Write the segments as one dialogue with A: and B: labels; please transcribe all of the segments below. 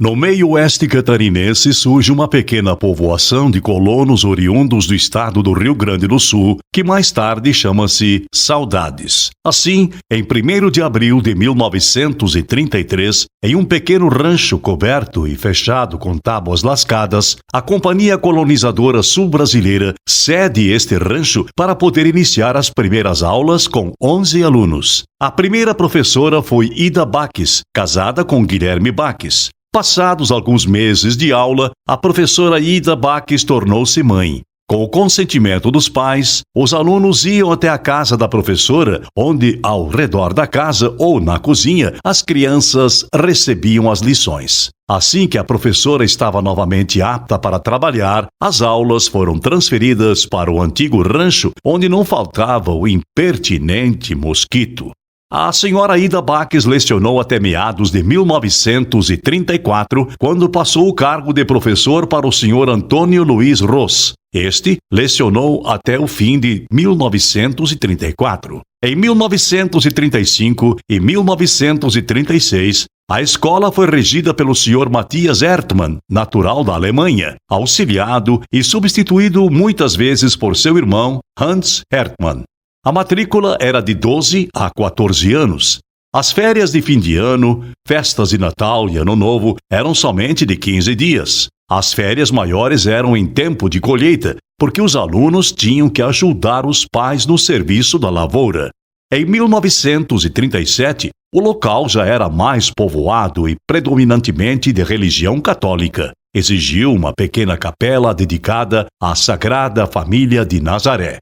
A: No meio oeste catarinense surge uma pequena povoação de colonos oriundos do estado do Rio Grande do Sul, que mais tarde chama-se Saudades. Assim, em 1º de abril de 1933, em um pequeno rancho coberto e fechado com tábuas lascadas, a Companhia Colonizadora Sul-Brasileira cede este rancho para poder iniciar as primeiras aulas com 11 alunos. A primeira professora foi Ida Baques, casada com Guilherme Baques. Passados alguns meses de aula, a professora Ida Baques tornou-se mãe. Com o consentimento dos pais, os alunos iam até a casa da professora, onde, ao redor da casa ou na cozinha, as crianças recebiam as lições. Assim que a professora estava novamente apta para trabalhar, as aulas foram transferidas para o antigo rancho, onde não faltava o impertinente mosquito. A senhora Ida Baques lecionou até meados de 1934, quando passou o cargo de professor para o senhor Antônio Luiz Ros. Este lecionou até o fim de 1934. Em 1935 e 1936, a escola foi regida pelo senhor Matthias Hertmann, natural da Alemanha, auxiliado e substituído muitas vezes por seu irmão Hans Hertmann. A matrícula era de 12 a 14 anos. As férias de fim de ano, festas de Natal e Ano Novo eram somente de 15 dias. As férias maiores eram em tempo de colheita, porque os alunos tinham que ajudar os pais no serviço da lavoura. Em 1937, o local já era mais povoado e predominantemente de religião católica. Exigiu uma pequena capela dedicada à Sagrada Família de Nazaré.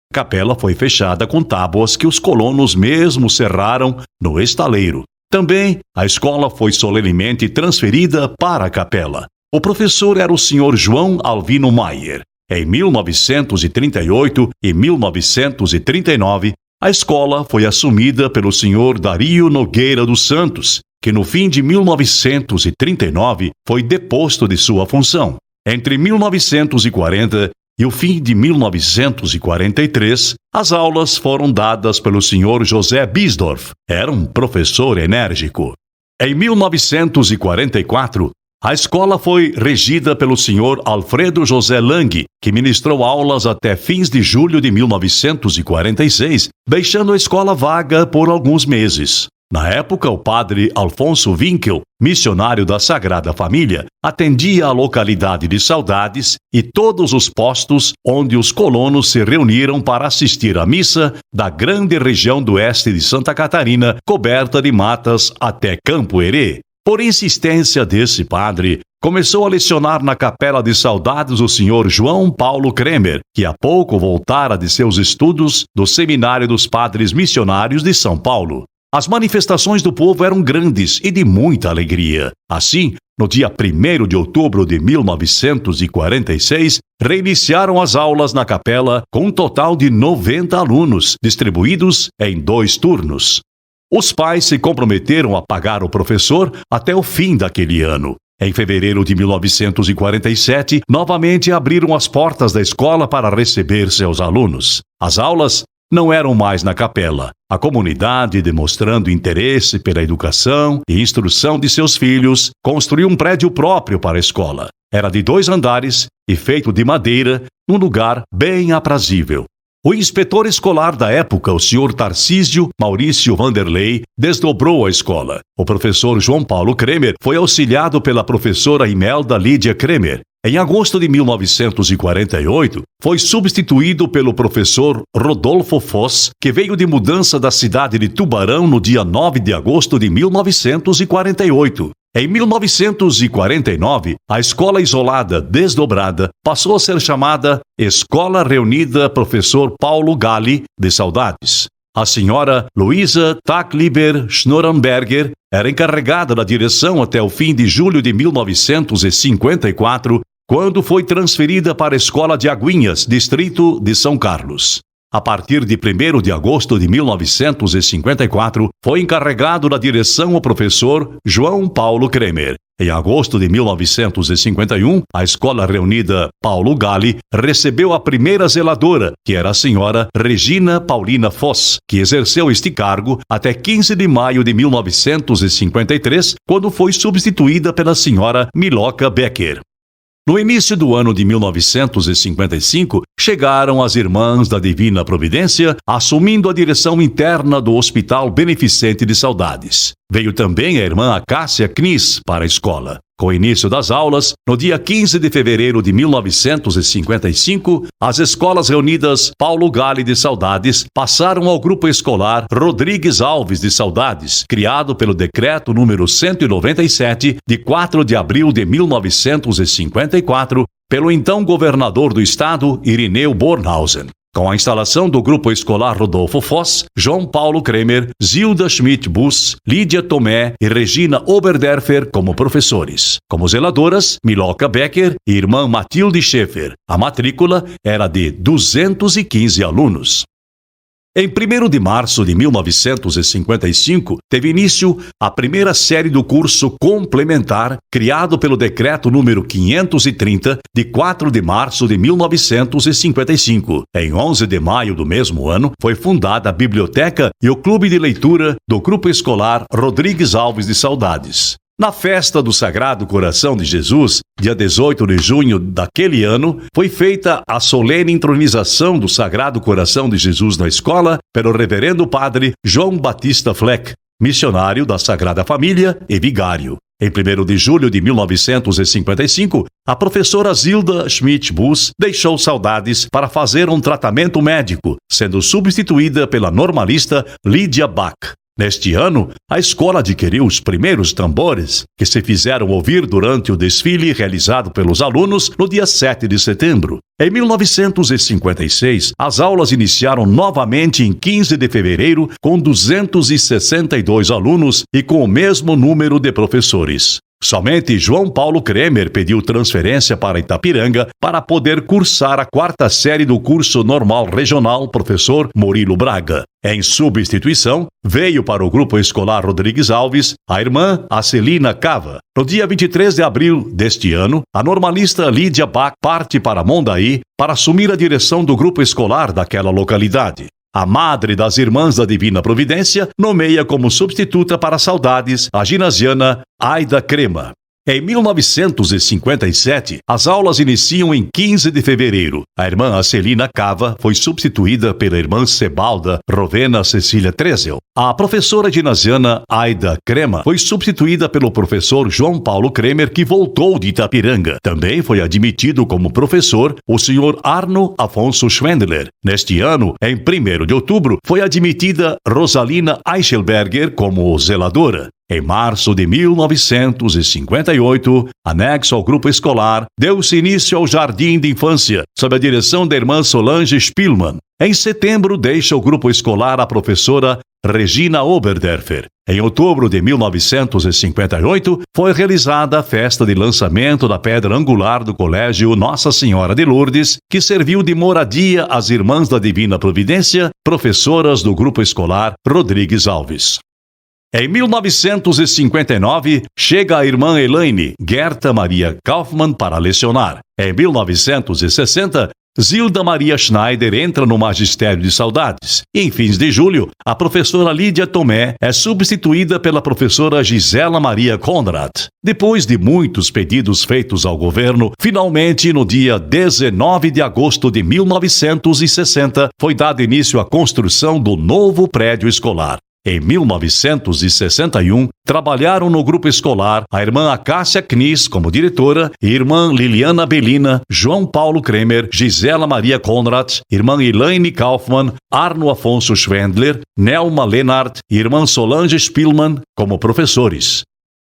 A: A capela foi fechada com tábuas que os colonos mesmos serraram no estaleiro. Também a escola foi solenemente transferida para a capela. O professor era o Sr. João Alvino Maier. Em 1938 e 1939, a escola foi assumida pelo Sr. Dario Nogueira dos Santos, que no fim de 1939 foi deposto de sua função. Entre 1940 e o fim de 1943, as aulas foram dadas pelo Sr. José Bisdorf. Era um professor enérgico. Em 1944, a escola foi regida pelo Sr. Alfredo José Lang, que ministrou aulas até fins de julho de 1946, deixando a escola vaga por alguns meses. Na época, o padre Alfonso Winkel, missionário da Sagrada Família, atendia a localidade de Saudades e todos os postos onde os colonos se reuniram para assistir à missa da grande região do oeste de Santa Catarina, coberta de matas até Campo Herê. Por insistência desse padre, começou a lecionar na Capela de Saudades o senhor João Paulo Kremer, que há pouco voltara de seus estudos do Seminário dos Padres Missionários de São Paulo. As manifestações do povo eram grandes e de muita alegria. Assim, no dia 1º de outubro de 1946, reiniciaram as aulas na capela com um total de 90 alunos, distribuídos em 2 turnos. Os pais se comprometeram a pagar o professor até o fim daquele ano. Em fevereiro de 1947, novamente abriram as portas da escola para receber seus alunos. As aulas não eram mais na capela. A comunidade, demonstrando interesse pela educação e instrução de seus filhos, construiu um prédio próprio para a escola. Era de 2 andares e feito de madeira, num lugar bem aprazível. O inspetor escolar da época, o Sr. Tarcísio Maurício Vanderlei, desdobrou a escola. O professor João Paulo Kremer foi auxiliado pela professora Imelda Lídia Kremer. Em agosto de 1948, foi substituído pelo professor Rodolfo Foss, que veio de mudança da cidade de Tubarão no dia 9 de agosto de 1948. Em 1949, a escola isolada, desdobrada, passou a ser chamada Escola Reunida Professor Paulo Galli de Saudades. A senhora Luísa Tackliber Schnorenberger era encarregada da direção até o fim de julho de 1954, quando foi transferida para a Escola de Aguinhas, distrito de São Carlos. A partir de 1º de agosto de 1954, foi encarregado da direção o professor João Paulo Kremer. Em agosto de 1951, a Escola Reunida Paulo Galli recebeu a primeira zeladora, que era a senhora Regina Paulina Foss, que exerceu este cargo até 15 de maio de 1953, quando foi substituída pela senhora Miloca Becker. No início do ano de 1955, chegaram as Irmãs da Divina Providência, assumindo a direção interna do Hospital Beneficente de Saudades. Veio também a irmã Acácia Kniss para a escola. Com o início das aulas, no dia 15 de fevereiro de 1955, as Escolas Reunidas Paulo Galli de Saudades passaram ao Grupo Escolar Rodrigues Alves de Saudades, criado pelo Decreto número 197, de 4 de abril de 1954, pelo então governador do estado, Irineu Bornhausen. Com a instalação do Grupo Escolar Rodolfo Foss, João Paulo Kremer, Zilda Schmidt-Bus, Lídia Tomé e Regina Oberderfer como professores. Como zeladoras, Miloca Becker e irmã Matilde Schaefer. A matrícula era de 215 alunos. Em 1º de março de 1955, teve início a primeira série do curso complementar, criado pelo Decreto número 530, de 4 de março de 1955. Em 11 de maio do mesmo ano, foi fundada a Biblioteca e o Clube de Leitura do Grupo Escolar Rodrigues Alves de Saudades. Na festa do Sagrado Coração de Jesus, dia 18 de junho daquele ano, foi feita a solene intronização do Sagrado Coração de Jesus na escola pelo reverendo padre João Batista Fleck, missionário da Sagrada Família e vigário. Em 1º de julho de 1955, a professora Zilda Schmidt-Bus deixou Saudades para fazer um tratamento médico, sendo substituída pela normalista Lídia Bach. Neste ano, a escola adquiriu os primeiros tambores, que se fizeram ouvir durante o desfile realizado pelos alunos no dia 7 de setembro. Em 1956, as aulas iniciaram novamente em 15 de fevereiro, com 262 alunos e com o mesmo número de professores. Somente João Paulo Kremer pediu transferência para Itapiranga para poder cursar a 4ª série do curso normal regional Professor Murilo Braga. Em substituição, veio para o Grupo Escolar Rodrigues Alves a irmã Acelina Cava. No dia 23 de abril deste ano, a normalista Lídia Bach parte para Mondaí para assumir a direção do grupo escolar daquela localidade. A madre das Irmãs da Divina Providência nomeia como substituta para Saudades a ginasiana Aida Crema. Em 1957, as aulas iniciam em 15 de fevereiro. A irmã Acelina Cava foi substituída pela irmã Sebalda Rovena Cecília Trezel. A professora ginasiana Aida Crema foi substituída pelo professor João Paulo Kremer, que voltou de Itapiranga. Também foi admitido como professor o senhor Arno Afonso Schwendler. Neste ano, em 1º de outubro, foi admitida Rosalina Eichelberger como zeladora. Em março de 1958, anexo ao grupo escolar, deu-se início ao Jardim de Infância, sob a direção da irmã Solange Spielmann. Em setembro, deixa o grupo escolar a professora Regina Oberderfer. Em outubro de 1958, foi realizada a festa de lançamento da pedra angular do Colégio Nossa Senhora de Lourdes, que serviu de moradia às Irmãs da Divina Providência, professoras do grupo escolar Rodrigues Alves. Em 1959, chega a irmã Elaine Gerta Maria Kaufmann para lecionar. Em 1960, Zilda Maria Schneider entra no Magistério de Saudades. E em fins de julho, a professora Lídia Tomé é substituída pela professora Gisela Maria Conrad. Depois de muitos pedidos feitos ao governo, finalmente, no dia 19 de agosto de 1960, foi dado início à construção do novo prédio escolar. Em 1961, trabalharam no grupo escolar a irmã Acácia Kniss como diretora, irmã Liliana Belina, João Paulo Kremer, Gisela Maria Conrad, irmã Elaine Kaufmann, Arno Afonso Schwendler, Nelma Lenart e irmã Solange Spielmann como professores.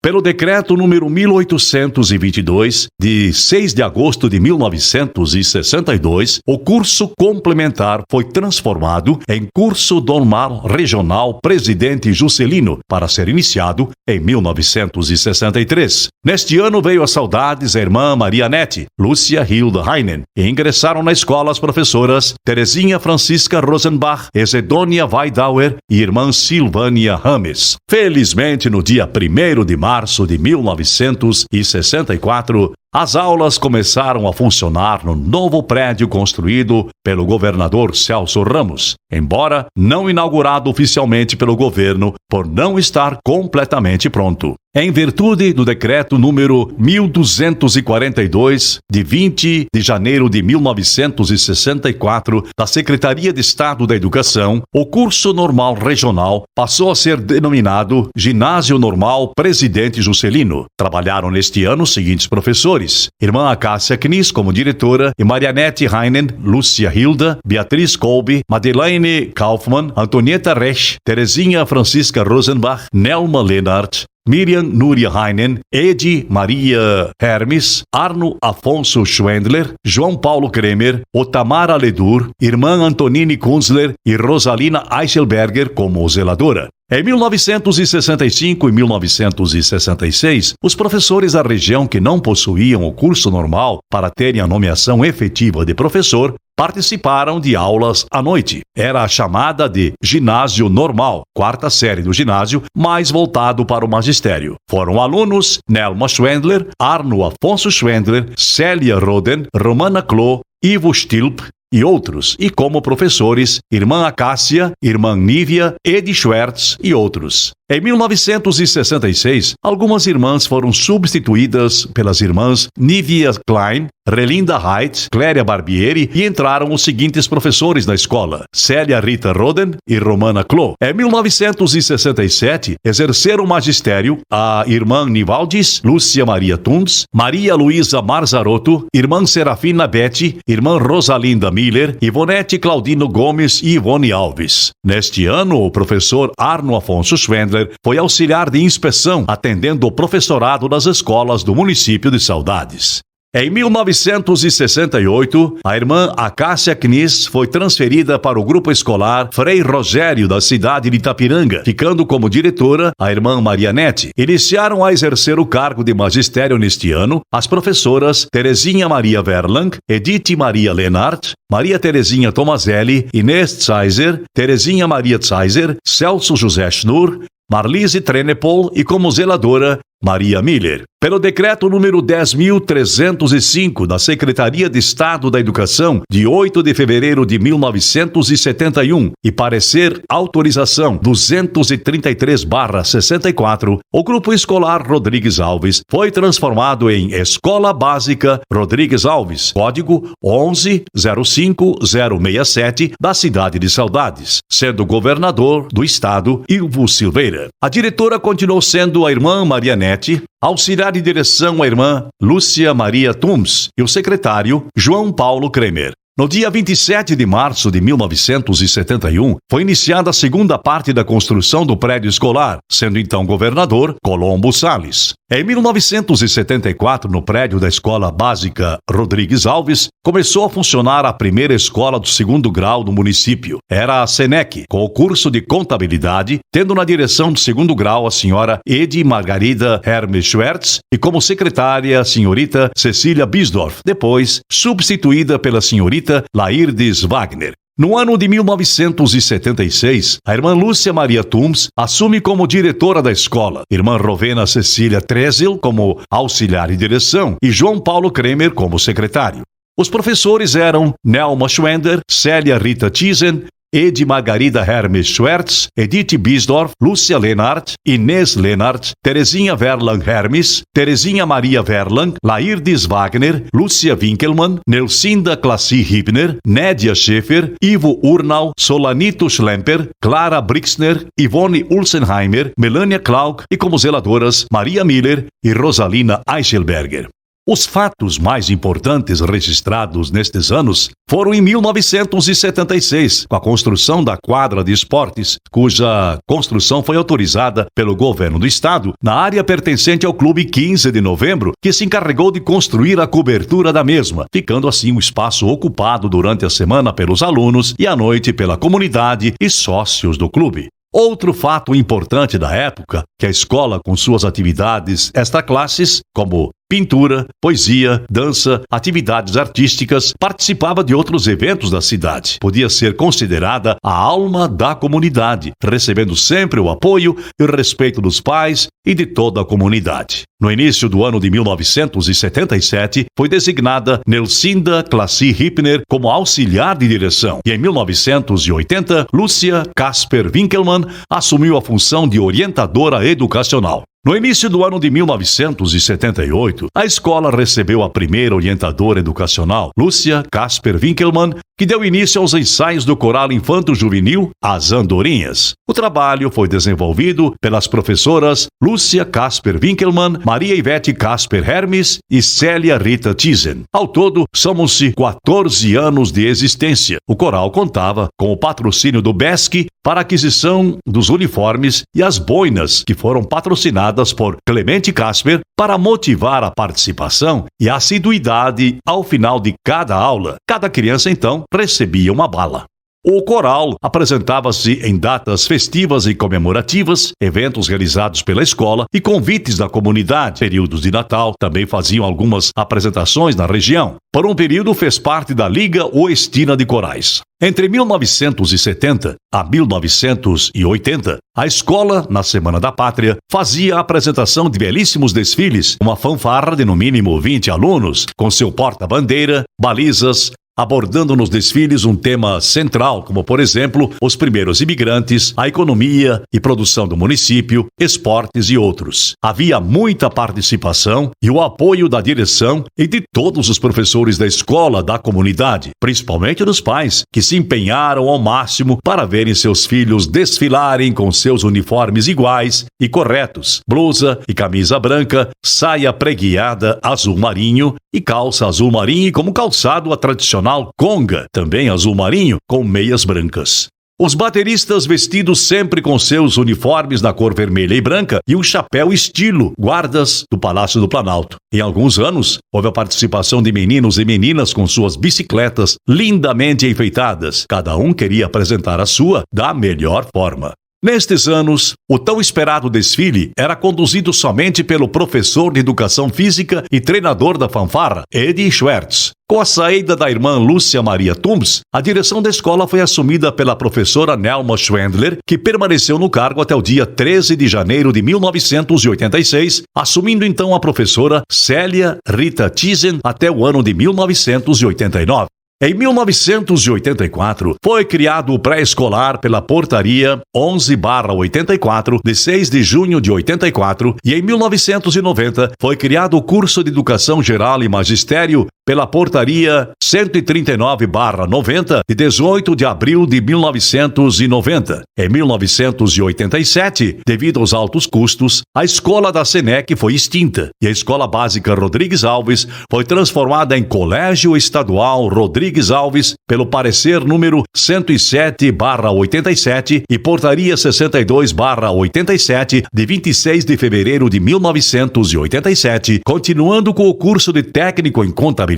A: Pelo decreto número 1822, de 6 de agosto de 1962, o curso complementar foi transformado em curso normal regional Presidente Juscelino, para ser iniciado em 1963. Neste ano veio a Saudades a irmã Marianete, Lúcia Hilda Heinen, e ingressaram na escola as professoras Terezinha Francisca Rosenbach, Ezedônia Weidauer e irmã Silvânia Rames. Felizmente, no dia 1º de maio março de 1964, as aulas começaram a funcionar no novo prédio construído pelo governador Celso Ramos, embora não inaugurado oficialmente pelo governo por não estar completamente pronto. Em virtude do decreto número 1242, de 20 de janeiro de 1964, da Secretaria de Estado da Educação, o curso normal regional passou a ser denominado Ginásio Normal Presidente Juscelino. Trabalharam neste ano os seguintes professores: irmã Acácia Kniss como diretora e Marianete Heinen, Lúcia Hilda, Beatriz Kolbe, Madeleine Kaufmann, Antonieta Resch, Terezinha Francisca Rosenbach, Nelma Lenart, Miriam Núria Heinen, Edi Maria Hermes, Arno Afonso Schwendler, João Paulo Kremer, Otamara Ledur, irmã Antonine Kunzler e Rosalina Eichelberger como zeladora. Em 1965 e 1966, os professores da região que não possuíam o curso normal para terem a nomeação efetiva de professor participaram de aulas à noite. Era a chamada de ginásio normal, quarta série do ginásio, mais voltado para o magistério. Foram alunos Nelma Schwendler, Arno Afonso Schwendler, Célia Roden, Romana Klo, Ivo Stilp e outros, e como professores, irmã Acácia, irmã Nívia, Edi Schwertz e outros. Em 1966, algumas irmãs foram substituídas pelas irmãs Nívia Klein, Relinda Haidt, Cléria Barbieri e entraram os seguintes professores da escola: Célia Rita Roden e Romana Klo. Em 1967, exerceram o magistério a irmã Nivaldis, Lúcia Maria Tuns, Maria Luísa Marzarotto, irmã Serafina Betty, irmã Rosalinda Miller, Ivonete Claudino Gomes e Ivone Alves. Neste ano, o professor Arno Afonso Schwendler foi auxiliar de inspeção, atendendo o professorado das escolas do município de Saudades. Em 1968, a irmã Acácia Kniss foi transferida para o grupo escolar Frei Rogério da cidade de Itapiranga, ficando como diretora a irmã Marianete. Iniciaram a exercer o cargo de magistério neste ano as professoras Terezinha Maria Verlang, Edith Maria Lenart, Maria Terezinha Tomazelli, Inês Zeiser, Terezinha Maria Zeiser, Celso José Schnur, Marlise Trenepol e como zeladora Maria Miller. Pelo decreto número 10.305 da Secretaria de Estado da Educação, de 8 de fevereiro de 1971, e parecer autorização 233/64, o Grupo Escolar Rodrigues Alves foi transformado em Escola Básica Rodrigues Alves, código 11.05067, da cidade de Saudades, sendo governador do estado Ilvo Silveira. A diretora continuou sendo a irmã Marianete, auxiliar de direção a irmã Lúcia Maria Tums e o secretário João Paulo Kremer. No dia 27 de março de 1971, foi iniciada a segunda parte da construção do prédio escolar, sendo então governador Colombo Salles. Em 1974, no prédio da Escola Básica Rodrigues Alves, começou a funcionar a primeira escola do segundo grau do município. Era a SENEC, com o curso de contabilidade, tendo na direção do segundo grau a senhora Edi Margarida Hermes Schwertz e como secretária a senhorita Cecília Bisdorf, depois substituída pela senhorita Lairdes Wagner. No ano de 1976, a irmã Lúcia Maria Tums assume como diretora da escola, irmã Rovena Cecília Trezel como auxiliar de direção e João Paulo Kremer como secretário. Os professores eram Nelma Schwender, Célia Rita Thiesen, Edi Margarida Hermes Schwertz, Edith Bisdorf, Lúcia Lenart, Inês Lenart, Terezinha Verlang Hermes, Terezinha Maria Verlang, Lairdes Wagner, Lúcia Winkelmann, Nelsinda Classi Hibner, Nédia Schäfer, Ivo Urnau, Solanito Schlemper, Clara Brixner, Ivone Ulsenheimer, Melania Klauk e como zeladoras Maria Miller e Rosalina Eichelberger. Os fatos mais importantes registrados nestes anos foram em 1976, com a construção da quadra de esportes, cuja construção foi autorizada pelo governo do estado, na área pertencente ao Clube 15 de Novembro, que se encarregou de construir a cobertura da mesma, ficando assim o espaço ocupado durante a semana pelos alunos e à noite pela comunidade e sócios do clube. Outro fato importante da época, que a escola, com suas atividades extraclasses, como pintura, poesia, dança, atividades artísticas, participava de outros eventos da cidade. Podia ser considerada a alma da comunidade, recebendo sempre o apoio e o respeito dos pais e de toda a comunidade. No início do ano de 1977, foi designada Nelsinda Classi Hipner como auxiliar de direção e em 1980, Lúcia Casper Winkelmann assumiu a função de orientadora educacional. No início do ano de 1978, a escola recebeu a primeira orientadora educacional, Lúcia Casper Winkelmann, que deu início aos ensaios do coral infanto-juvenil As Andorinhas. O trabalho foi desenvolvido pelas professoras Lúcia Casper Winkelmann, Maria Ivete Casper Hermes e Célia Rita Thyssen. Ao todo, somam-se 14 anos de existência. O coral contava com o patrocínio do BESC para a aquisição dos uniformes e as boinas, que foram patrocinadas por Clemente Casper para motivar a participação e a assiduidade ao final de cada aula. Cada criança, então, recebia uma bala. O coral apresentava-se em datas festivas e comemorativas, eventos realizados pela escola e convites da comunidade. Períodos de Natal também faziam algumas apresentações na região. Por um período fez parte da Liga Oestina de Corais. Entre 1970 a 1980, a escola, na Semana da Pátria, fazia a apresentação de belíssimos desfiles, uma fanfarra de no mínimo 20 alunos, com seu porta-bandeira, balizas, abordando nos desfiles um tema central, como, por exemplo, os primeiros imigrantes, a economia e produção do município, esportes e outros. Havia muita participação e o apoio da direção e de todos os professores da escola da comunidade, principalmente dos pais, que se empenharam ao máximo para verem seus filhos desfilarem com seus uniformes iguais e corretos, blusa e camisa branca, saia preguiada azul marinho e calça azul marinho, como calçado a tradicional conga, também azul marinho, com meias brancas. Os bateristas vestidos sempre com seus uniformes na cor vermelha e branca e um chapéu estilo guardas do Palácio do Planalto. Em alguns anos, houve a participação de meninos e meninas com suas bicicletas lindamente enfeitadas. Cada um queria apresentar a sua da melhor forma. Nestes anos, o tão esperado desfile era conduzido somente pelo professor de Educação Física e treinador da fanfarra, Eddie Schwertz. Com a saída da irmã Lúcia Maria Tumbs, a direção da escola foi assumida pela professora Nelma Schwendler, que permaneceu no cargo até o dia 13 de janeiro de 1986, assumindo então a professora Célia Rita Thyssen até o ano de 1989. Em 1984, foi criado o pré-escolar pela Portaria 11/84, de 6 de junho de 84, e em 1990 foi criado o curso de Educação Geral e Magistério pela Portaria 139/90, de 18 de abril de 1990. Em 1987, devido aos altos custos, a escola da SENEC foi extinta e a Escola Básica Rodrigues Alves foi transformada em Colégio Estadual Rodrigues Alves pelo parecer número 107/87 e Portaria 62/87, de 26 de fevereiro de 1987, continuando com o curso de técnico em contabilidade.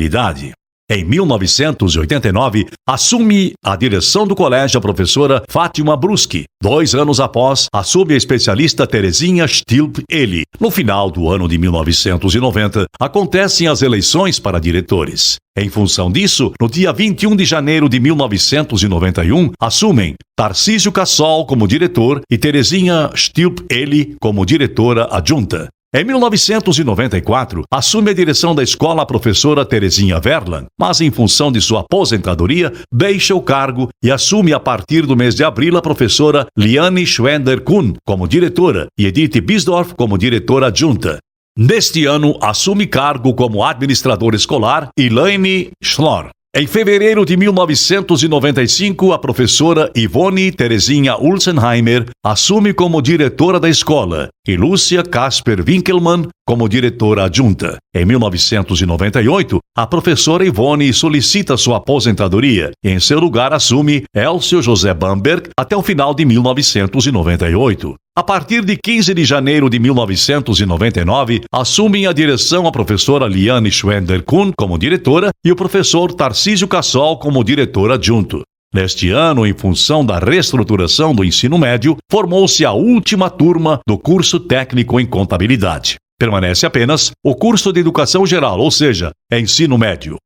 A: Em 1989, assume a direção do colégio a professora Fátima Bruschi. 2 anos após, assume a especialista Terezinha Stilp-Eli. No final do ano de 1990, acontecem as eleições para diretores. Em função disso, no dia 21 de janeiro de 1991, assumem Tarcísio Cassol como diretor e Terezinha Stilp-Eli como diretora adjunta. Em 1994, assume a direção da escola a professora Terezinha Verlan, mas em função de sua aposentadoria, deixa o cargo e assume a partir do mês de abril a professora Liane Schwender-Kuhn como diretora e Edith Bisdorf como diretora adjunta. Neste ano, assume cargo como administradora escolar Elaine Schlor. Em fevereiro de 1995, a professora Ivone Terezinha Ulsenheimer assume como diretora da escola e Lúcia Casper Winkelmann como diretora adjunta. Em 1998, a professora Ivone solicita sua aposentadoria e, em seu lugar, assume Elcio José Bamberg até o final de 1998. A partir de 15 de janeiro de 1999, assumem a direção a professora Liane Schwender-Kuhn como diretora e o professor Tarcísio Cassol como diretor adjunto. Neste ano, em função da reestruturação do ensino médio, formou-se a última turma do curso técnico em contabilidade. Permanece apenas o curso de educação geral, ou seja, ensino médio.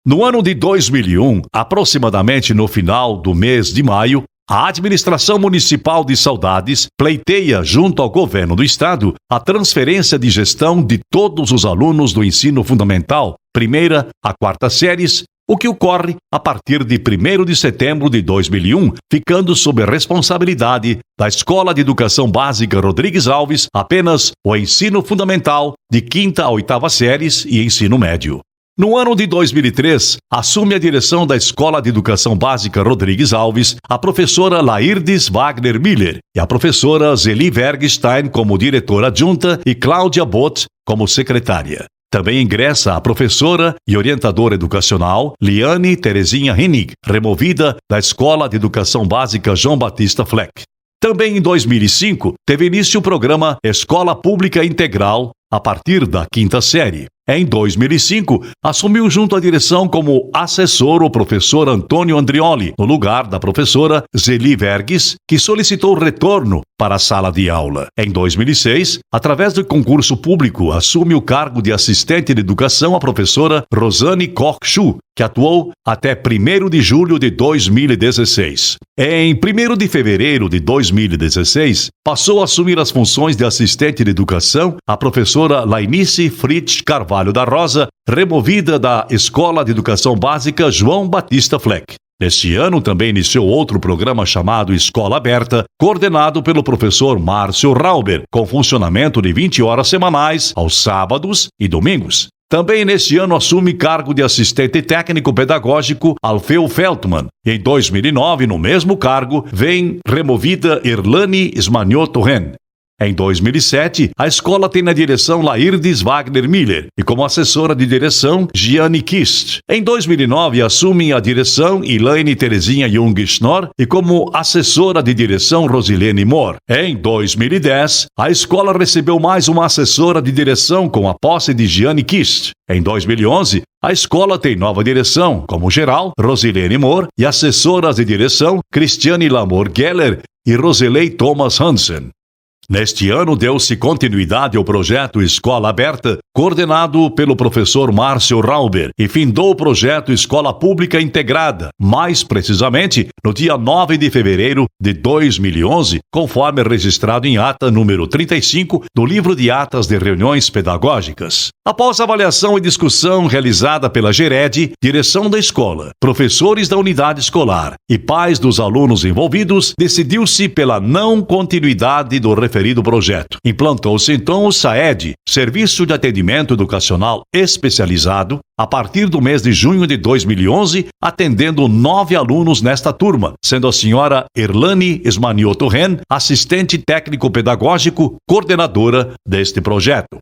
A: No ano de 2001, aproximadamente no final do mês de maio, a administração municipal de Saudades pleiteia junto ao governo do estado a transferência de gestão de todos os alunos do ensino fundamental, primeira a quarta séries, o que ocorre a partir de 1º de setembro de 2001, ficando sob responsabilidade da Escola de Educação Básica Rodrigues Alves apenas o ensino fundamental de 5ª a 8ª séries e ensino médio. No ano de 2003, assume a direção da Escola de Educação Básica Rodrigues Alves a professora Lairdes Wagner Miller e a professora Zeli Vergstein como diretora adjunta e Cláudia Bott como secretária. Também ingressa a professora e orientadora educacional Liane Terezinha Hennig, removida da Escola de Educação Básica João Batista Fleck. Também em 2005, teve início o programa Escola Pública Integral a partir da 5ª série. Em 2005, assumiu junto à direção como assessor o professor Antônio Andrioli, no lugar da professora Zeli Vergues, que solicitou retorno para a sala de aula. Em 2006, através do concurso público, assume o cargo de assistente de educação a professora Rosane Koch-Chu, que atuou até 1º de julho de 2016. Em 1º de fevereiro de 2016, passou a assumir as funções de assistente de educação a professora Lainice Fritz Carvalho da Rosa, removida da Escola de Educação Básica João Batista Fleck. Neste ano também iniciou outro programa chamado Escola Aberta, coordenado pelo professor Márcio Rauber, com funcionamento de 20 horas semanais aos sábados e domingos. Também neste ano assume cargo de assistente técnico pedagógico Alfeu Feldman. Em 2009, no mesmo cargo, vem removida Erlane Smanioto Ren. Em 2007, a escola tem na direção Lairdes Wagner Miller e como assessora de direção, Gianni Kist. Em 2009, assume a direção Elaine Terezinha Jung Schnorr e como assessora de direção, Rosilene Moore. Em 2010, a escola recebeu mais uma assessora de direção com a posse de Gianni Kist. Em 2011, a escola tem nova direção, como geral, Rosilene Moore e assessoras de direção, Cristiane Lamour Geller e Roselei Thomas Hansen. Neste ano, deu-se continuidade ao projeto Escola Aberta, coordenado pelo professor Márcio Rauber, e findou o projeto Escola Pública Integrada, mais precisamente no dia 9 de fevereiro de 2011, conforme registrado em ata número 35 do Livro de Atas de Reuniões Pedagógicas. Após avaliação e discussão realizada pela GERED, direção da escola, professores da unidade escolar e pais dos alunos envolvidos, decidiu-se pela não continuidade do referido projeto. Implantou-se então o SAED, Serviço de Atendimento Educacional Especializado, a partir do mês de junho de 2011, atendendo 9 alunos nesta turma, sendo a senhora Erlane Smanioto Ren, assistente técnico-pedagógico, coordenadora deste projeto.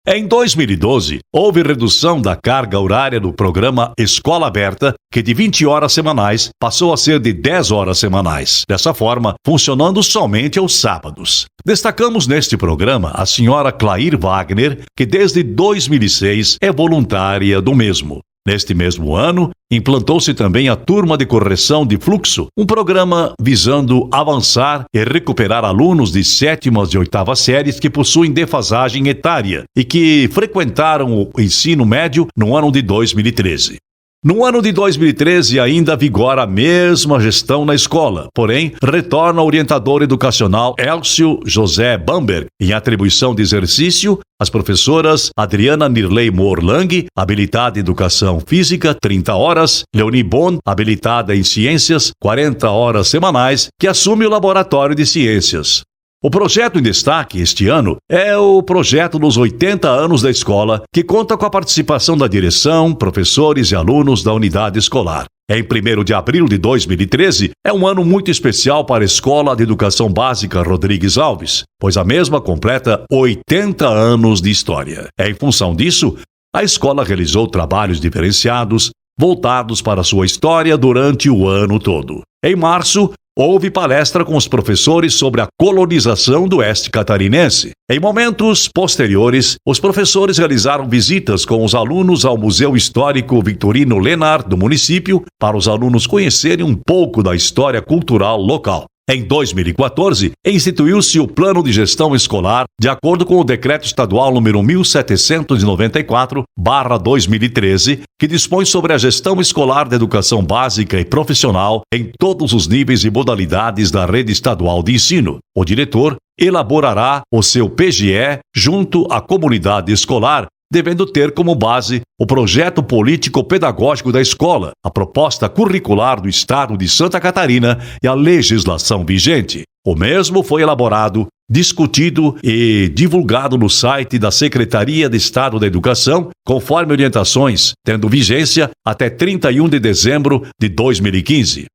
A: Em 2012, houve redução da carga horária do programa Escola Aberta, que de 20 horas semanais passou a ser de 10 horas semanais. Dessa forma, funcionando somente aos sábados. Destacamos neste programa a senhora Clair Wagner, que desde 2006 é voluntária do mesmo. Neste mesmo ano, implantou-se também a Turma de Correção de Fluxo, um programa visando avançar e recuperar alunos de 7ª e 8ª séries que possuem defasagem etária e que frequentaram o ensino médio no ano de 2013. No ano de 2013 ainda vigora a mesma gestão na escola, porém retorna o orientador educacional Elcio José Bamberg, em atribuição de exercício, as professoras Adriana Nirley Morlang, habilitada em Educação Física, 30 horas, Leonie Bon, habilitada em Ciências, 40 horas semanais, que assume o Laboratório de Ciências. O projeto em destaque este ano é o projeto dos 80 anos da escola, que conta com a participação da direção, professores e alunos da unidade escolar. Em 1º de abril de 2013, é um ano muito especial para a Escola de Educação Básica Rodrigues Alves, pois a mesma completa 80 anos de história. Em função disso, a escola realizou trabalhos diferenciados, voltados para sua história durante o ano todo. Em março, houve palestra com os professores sobre a colonização do oeste catarinense. Em momentos posteriores, os professores realizaram visitas com os alunos ao Museu Histórico Victorino Lenar do município para os alunos conhecerem um pouco da história cultural local. Em 2014, instituiu-se o Plano de Gestão Escolar, de acordo com o Decreto Estadual número 1794/2013, que dispõe sobre a gestão escolar da educação básica e profissional em todos os níveis e modalidades da rede estadual de ensino. O diretor elaborará o seu PGE junto à comunidade escolar, devendo ter como base o projeto político-pedagógico da escola, a proposta curricular do Estado de Santa Catarina e a legislação vigente. O mesmo foi elaborado, discutido e divulgado no site da Secretaria de Estado da Educação, conforme orientações, tendo vigência até 31 de dezembro de 2015.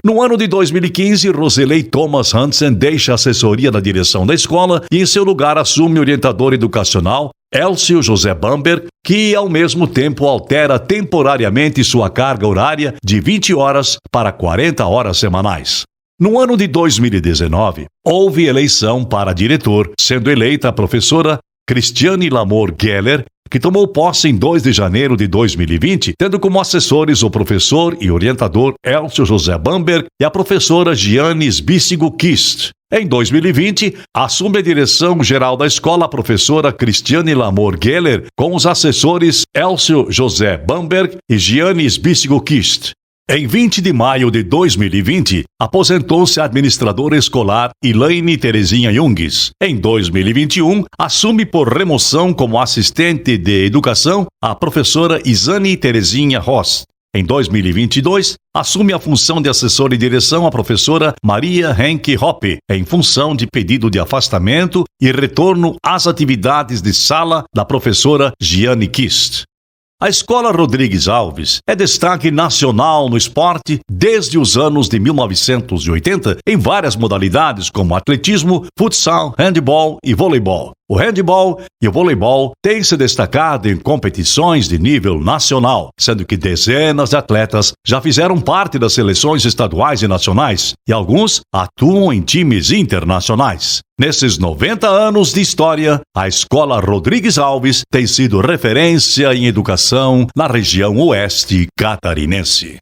A: No ano de 2015, Roselei Thomas Hansen deixa a assessoria da direção da escola e, em seu lugar, assume o orientador educacional Elcio José Bamberg, que, ao mesmo tempo, altera temporariamente sua carga horária de 20 horas para 40 horas semanais. No ano de 2019, houve eleição para diretor, sendo eleita a professora Cristiane Lamour Geller, que tomou posse em 2 de janeiro de 2020, tendo como assessores o professor e orientador Elcio José Bamberg e a professora Giane Sbícigo Kist. Em 2020, assume a direção-geral da escola a professora Cristiane Lamour Geller, com os assessores Elcio José Bamberg e Giane Sbícigo Kist. Em 20 de maio de 2020, aposentou-se a administradora escolar Elaine Terezinha Junges. Em 2021, assume por remoção como assistente de educação a professora Isane Terezinha Ross. Em 2022, assume a função de assessora e direção a professora Maria Henke Hoppe, em função de pedido de afastamento e retorno às atividades de sala da professora Giane Kist. A Escola Rodrigues Alves é destaque nacional no esporte desde os anos de 1980 em várias modalidades como atletismo, futsal, handebol e voleibol. O handebol e o voleibol têm se destacado em competições de nível nacional, sendo que dezenas de atletas já fizeram parte das seleções estaduais e nacionais, e alguns atuam em times internacionais. Nesses 90 anos de história, a Escola Rodrigues Alves tem sido referência em educação na região oeste catarinense.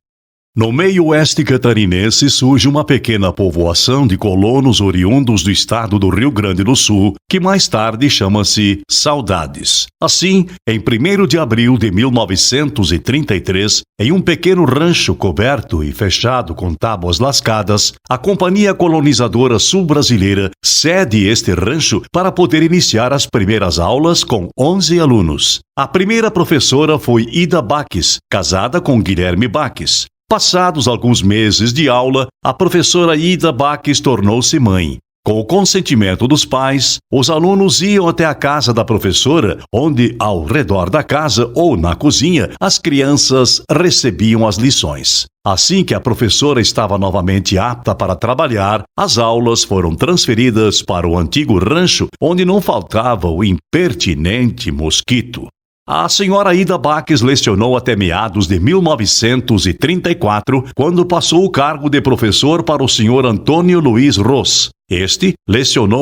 A: No meio oeste catarinense surge uma pequena povoação de colonos oriundos do estado do Rio Grande do Sul, que mais tarde chama-se Saudades. Assim, em 1º de abril de 1933, em um pequeno rancho coberto e fechado com tábuas lascadas, a Companhia Colonizadora Sul-Brasileira cede este rancho para poder iniciar as primeiras aulas com 11 alunos. A primeira professora foi Ida Baques, casada com Guilherme Baques. Passados alguns meses de aula, a professora Ida Baques tornou-se mãe. Com o consentimento dos pais, os alunos iam até a casa da professora, onde, ao redor da casa ou na cozinha, as crianças recebiam as lições. Assim que a professora estava novamente apta para trabalhar, as aulas foram transferidas para o antigo rancho, onde não faltava o impertinente mosquito. A senhora Ida Baques lecionou até meados de 1934, quando passou o cargo de professor para o senhor Antônio Luiz Ross. Este lecionou